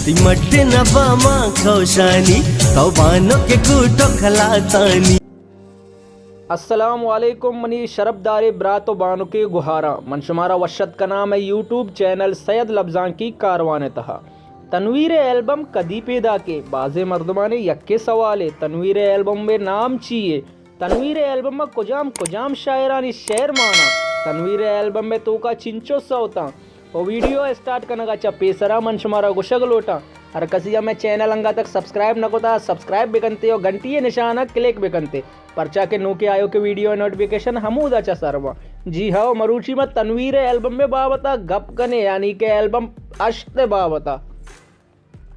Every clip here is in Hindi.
तिमटे नबामा खौशानी तौबानो के कूटो खलातानी। अस्सलामुअलैकुम मनी शरफदारे ब्रातो बानो के गुहारा मनशुमारा वशत का नाम है यूट्यूब चैनल सैयद लफ्जान की कारवान तहा। तनवीर एल्बम कदी पैदा के बाज़े मर्दमाने यक्के सवाल तनवीर एल्बम में नाम चाहिए। तनवीर एल्बम में कुजाम शायरानी शेर माना। तनवीर एल्बम में तो का चिंचो सौता और वीडियो स्टार्ट करने का पेसरा मनशुमारा गुशग लोटा हर कसिया में चैनल अंगा तक सब्सक्राइब न कोता सब्सक्राइब बेकनते और घंटी निशाना क्लिक बेकनते परचा के नो के आयो के वीडियो नोटिफिकेशन हमूदा चा सरवा। जी हाँ मरूची में तनवीर एल्बम में बाबता गप कने यानी के एल्बम अश्त बाबता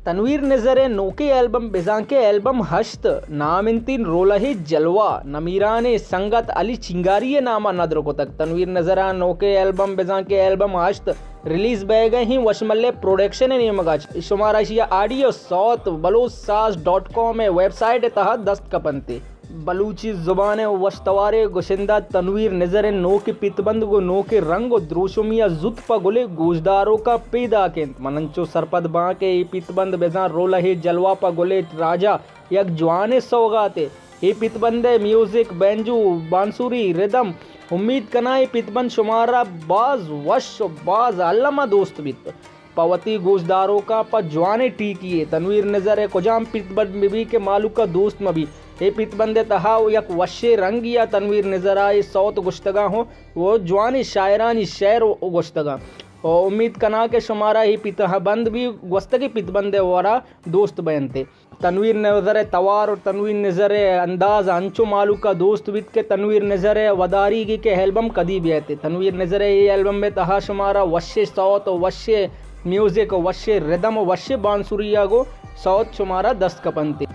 तनवीर नज़र नोके एल्बम बेजां के एल्बम हश्त नाम इन तीन रोलही जलवा नमीरान संगत अली चिंगारी नामा नदर को तक तनवीर नज़रा नोके एल्बम बेजां के एल्बम हश्त रिलीज बह गए ही वशमल्ले प्रोडक्शन ने मगाच शुमारा ऑडियो सौत बलूचसाज.com है वेबसाइट तहा दस्त कपनते बलूची ज़ुबान वशतवारे गुशिंदा तनवीर नज़र नो के पितबंद गो नो के रंग द्रोशुमिया जुत प गुले गोजदारों का पैदा के मनंचो सरपद बाँ के पितबंद बेजा रोलहे जलवा प गुले राजा यक जवाने सौगाते ये पितबंदे म्यूजिक बैंजू बांसुरी रिदम उम्मीद कनाए पितबंद शुमारा बाज वश बाज अल्लामा दोस्त बित पवती गोजदारों का प जवाने टीकिए तनवीर नज़र कुजाम पितबंद में भी के मालू का दोस्त में भी ये पितबंदे तहा यक वशे रंग या तनवीर नज़र आए सौत गुश्तगा हो वो जवानी शायरानी शेर गुश्तगा और उम्मीद कना के शुमारा ही पितबंद भी वस्तगी पितबंदे वारा दोस्त बनते तनवीर नज़र तवार और तनवीर नज़र अंदाज अंचो मालू का दोस्त बित के तनवीर नज़र वदारी की के एल्बम कदी भी आते तनवीर नज़र ये एल्बम में तहा शुमारा वशे सौत वशे म्यूजिक वशे रिदम वशे बांसुरिया गो सौत शुमारा दस्त कपनते।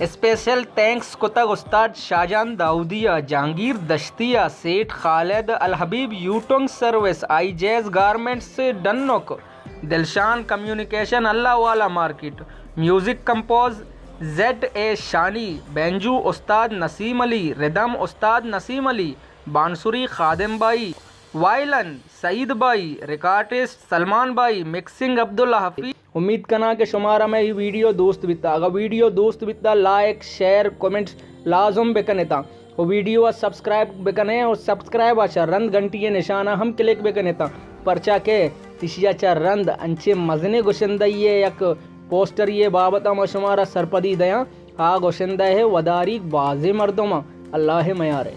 स्पेशल थैंक्स कुतग उस्ताद शाहजान दाऊदिया जहांगीर दश्तिया सेठ खालिद अल हबीब यूटोंग सर्विस आई जैज गारमेंट्स से डन्नोक दिलशान कम्युनिकेशन अल्लाह वाला मार्केट म्यूज़िक कंपोज ZA शानी बैंजू उस्ताद नसीम अली रिदम उस्ताद नसीम अली बांसुरी खादिम भाई वायलन सईद भाई रिकॉर्डिस्ट सलमान भाई मिक्सिंग अब्दुल्ला हफीज। उम्मीद करना कि शुमारा में ये वीडियो दोस्त बिता अगर वीडियो दोस्त बिता लाइक शेयर कमेंट्स लाजम बेकनेता वो वीडियो सब्सक्राइब बेकने और सब्सक्राइब अच्छा रंद घंटी निशाना हम क्लिक बेकनेता परचा के तिशिया चा रंद अंचे मजने गुशंदये यक पोस्टर ये बाबता मशुमारा सरपदी दया आ गुशंदा है वदारी बाजे मर्दोमा अल्लाह मयारे।